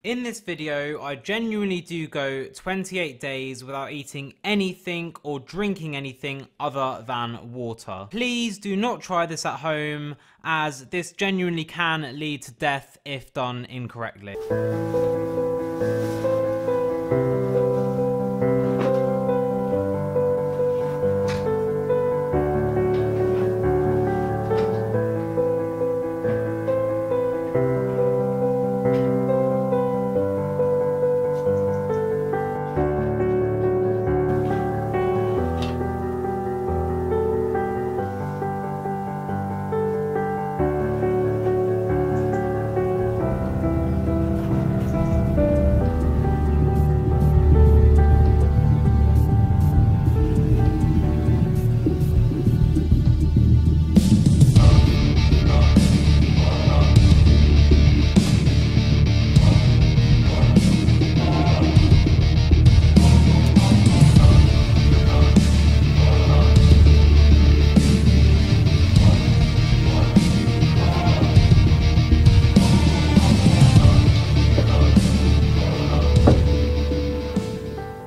In this video, I genuinely do go 28 days without eating anything or drinking anything other than water. Please do not try this at home, as this genuinely can lead to death if done incorrectly.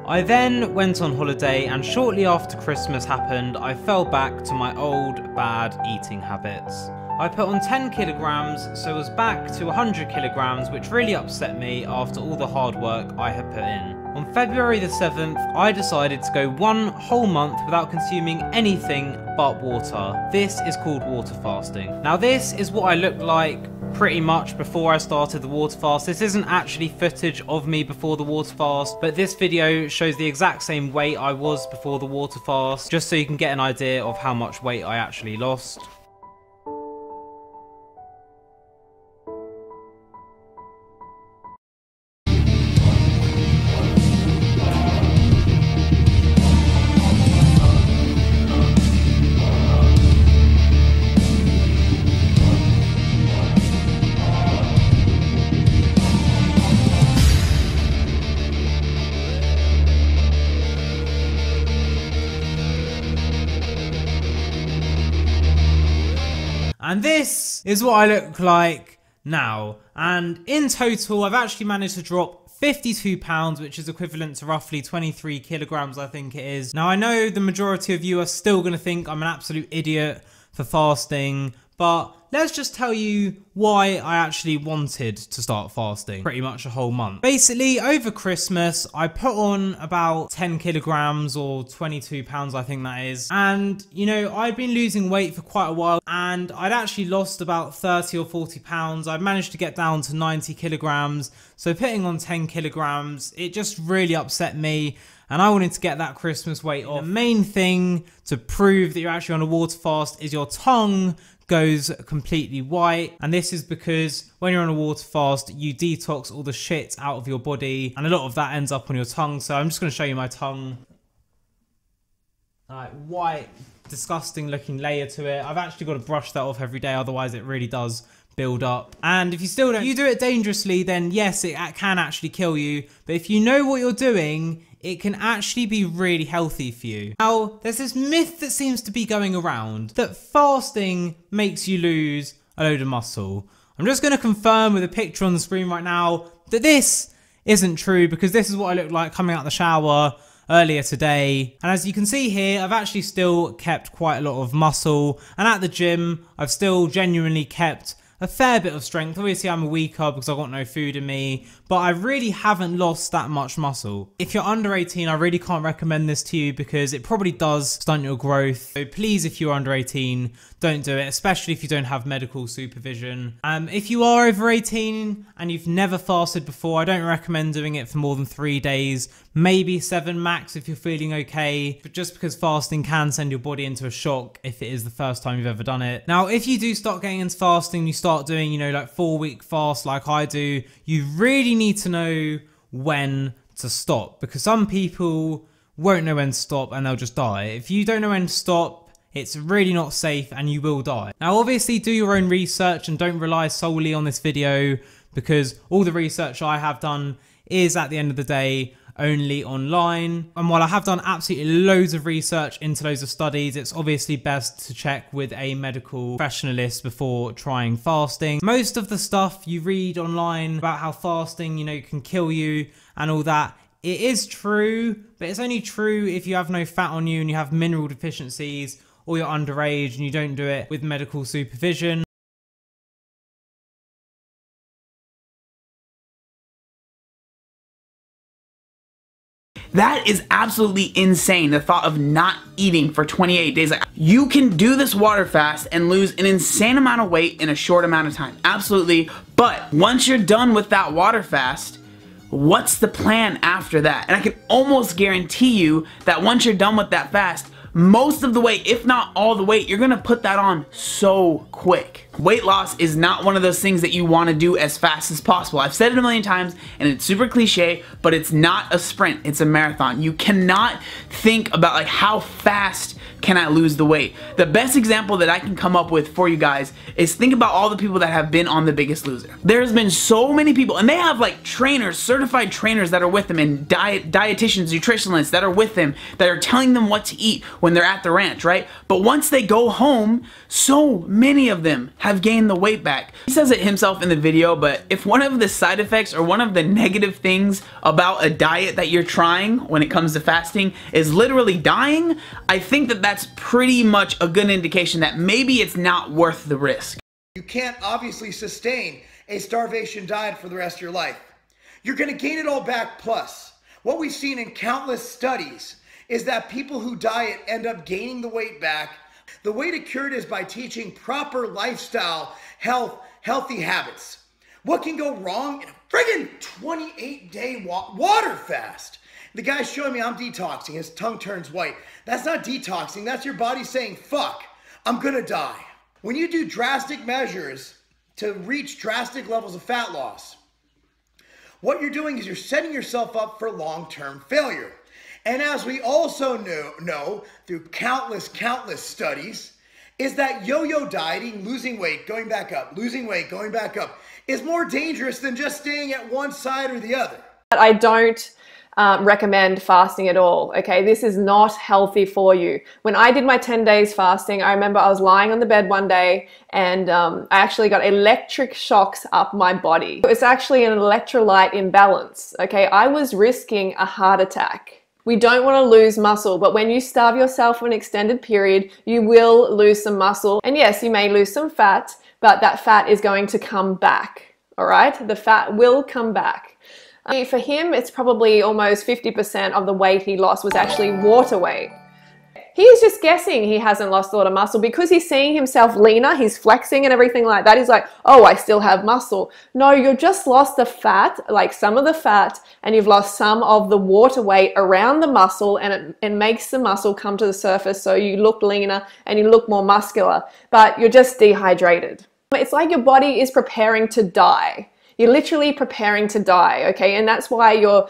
I then went on holiday, and shortly after Christmas happened, I fell back to my old bad eating habits. I put on 10 kilograms, so was back to 100 kilograms, which really upset me after all the hard work I had put in. On February the 7th, I decided to go one whole month without consuming anything but water. This is called water fasting. Now this is what I looked like pretty much before I started the water fast. This isn't actually footage of me before the water fast, but this video shows the exact same weight I was before the water fast, just so you can get an idea of how much weight I actually lost. And this is what I look like now. And in total, I've actually managed to drop 52 pounds, which is equivalent to roughly 23 kilograms, I think it is. Now, I know the majority of you are still going to think I'm an absolute idiot for fasting, but let's just tell you why I actually wanted to start fasting pretty much a whole month. Basically, over Christmas, I put on about 10 kilograms or 22 pounds, I think that is. And, you know, I'd been losing weight for quite a while, and I'd actually lost about 30 or 40 pounds. I'd managed to get down to 90 kilograms. So putting on 10 kilograms, it just really upset me. And I wanted to get that Christmas weight off. The main thing to prove that you're actually on a water fast is your tongue goes completely white, and this is because when you're on a water fast, you detox all the shit out of your body, and a lot of that ends up on your tongue. So I'm just going to show you my tongue. White, disgusting looking layer to it. I've actually got to brush that off every day, otherwise it really does build up. And if you still don't, if you do it dangerously, then yes, it can actually kill you. But if you know what you're doing, it can actually be really healthy for you. Now, there's this myth that seems to be going around that fasting makes you lose a load of muscle. I'm just going to confirm with a picture on the screen right now that this isn't true, because this is what I looked like coming out of the shower earlier today. And as you can see here, I've actually still kept quite a lot of muscle, and at the gym, I've still genuinely kept a fair bit of strength. Obviously I'm weaker because I've got no food in me, but I really haven't lost that much muscle. If you're under 18, I really can't recommend this to you because it probably does stunt your growth. So please, if you're under 18, don't do it, especially if you don't have medical supervision. If you are over 18 and you've never fasted before, I don't recommend doing it for more than 3 days, maybe 7 max if you're feeling okay, but just because fasting can send your body into a shock if it is the first time you've ever done it. Now, if you do start getting into fasting, you start doing, you know, like 4-week fast like I do, you really need to know when to stop, because some people won't know when to stop and they'll just die. If you don't know when to stop, it's really not safe and you will die. Now, obviously do your own research and don't rely solely on this video, because all the research I have done is, at the end of the day, only online. And while I have done absolutely loads of research into loads of studies, it's obviously best to check with a medical professionalist before trying fasting. Most of the stuff you read online about how fasting, you know, can kill you and all that, it is true, but it's only true if you have no fat on you and you have mineral deficiencies, or you're underage and you don't do it with medical supervision. That is absolutely insane, the thought of not eating for 28 days. Like, you can do this water fast and lose an insane amount of weight in a short amount of time. Absolutely. But once you're done with that water fast, what's the plan after that? And I can almost guarantee you that once you're done with that fast, most of the weight, if not all the weight, you're gonna put that on so quick. Weight loss is not one of those things that you want to do as fast as possible. I've said it a million times and it's super cliche, but it's not a sprint, it's a marathon. You cannot think about like how fast can I lose the weight. The best example that I can come up with for you guys is think about all the people that have been on The Biggest Loser. There's been so many people, and they have like trainers, certified trainers that are with them, and dietitians, nutritionists that are with them, that are telling them what to eat when they're at the ranch, right? But once they go home, so many of them have gained the weight back. He says it himself in the video, but if one of the side effects or one of the negative things about a diet that you're trying when it comes to fasting is literally dying, I think that that's pretty much a good indication that maybe it's not worth the risk. You can't obviously sustain a starvation diet for the rest of your life. You're going to gain it all back. Plus, what we've seen in countless studies is that people who diet end up gaining the weight back. The way to cure it is by teaching proper lifestyle, healthy habits. What can go wrong in a friggin' 28-day water fast? The guy's showing me I'm detoxing. His tongue turns white. That's not detoxing. That's your body saying, fuck, I'm gonna die. When you do drastic measures to reach drastic levels of fat loss, what you're doing is you're setting yourself up for long-term failure. And as we also know through countless studies, is that yo-yo dieting, losing weight, going back up, losing weight, going back up, is more dangerous than just staying at one side or the other. I don't recommend fasting at all. Okay, this is not healthy for you. When I did my 10 days fasting, I remember I was lying on the bed one day and I actually got electric shocks up my body. It's actually an electrolyte imbalance. Okay, I was risking a heart attack. We don't want to lose muscle, but when you starve yourself for an extended period, you will lose some muscle. And yes, you may lose some fat, but that fat is going to come back. All right, the fat will come back. For him, it's probably almost 50% of the weight he lost was actually water weight. He's just guessing he hasn't lost a lot of muscle because he's seeing himself leaner, he's flexing and everything like that. He's like, oh, I still have muscle. No, you've just lost the fat, like some of the fat, and you've lost some of the water weight around the muscle, and it makes the muscle come to the surface so you look leaner and you look more muscular, but you're just dehydrated. It's like your body is preparing to die. You're literally preparing to die, okay? And that's why you're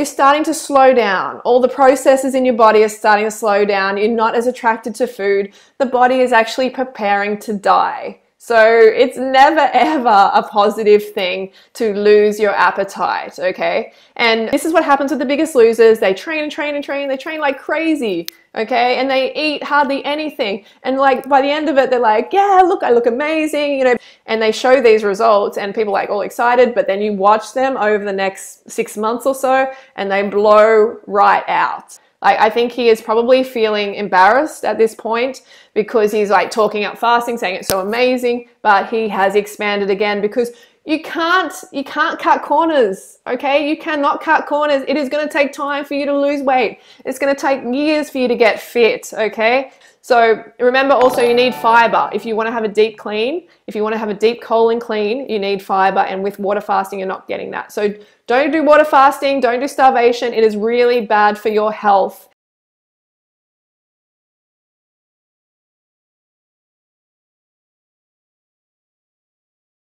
starting to slow down. All the processes in your body are starting to slow down. You're not as attracted to food. The body is actually preparing to die. So it's never ever a positive thing to lose your appetite, okay? And this is what happens with The Biggest Losers. They train and train and train. They train like crazy, okay? And they eat hardly anything. And like by the end of it, they're like, yeah, look, I look amazing, you know? And they show these results and people are like all excited, but then you watch them over the next 6 months or so and they blow right out. Like, I think he is probably feeling embarrassed at this point because he's like talking up fasting, saying it's so amazing, but he has expanded again because you can't cut corners, okay? You cannot cut corners. It is going to take time for you to lose weight. It's going to take years for you to get fit, okay? So remember also you need fiber. If you want to have a deep clean, if you want to have a deep colon clean, you need fiber, and with water fasting, you're not getting that. So don't do water fasting, don't do starvation. It is really bad for your health.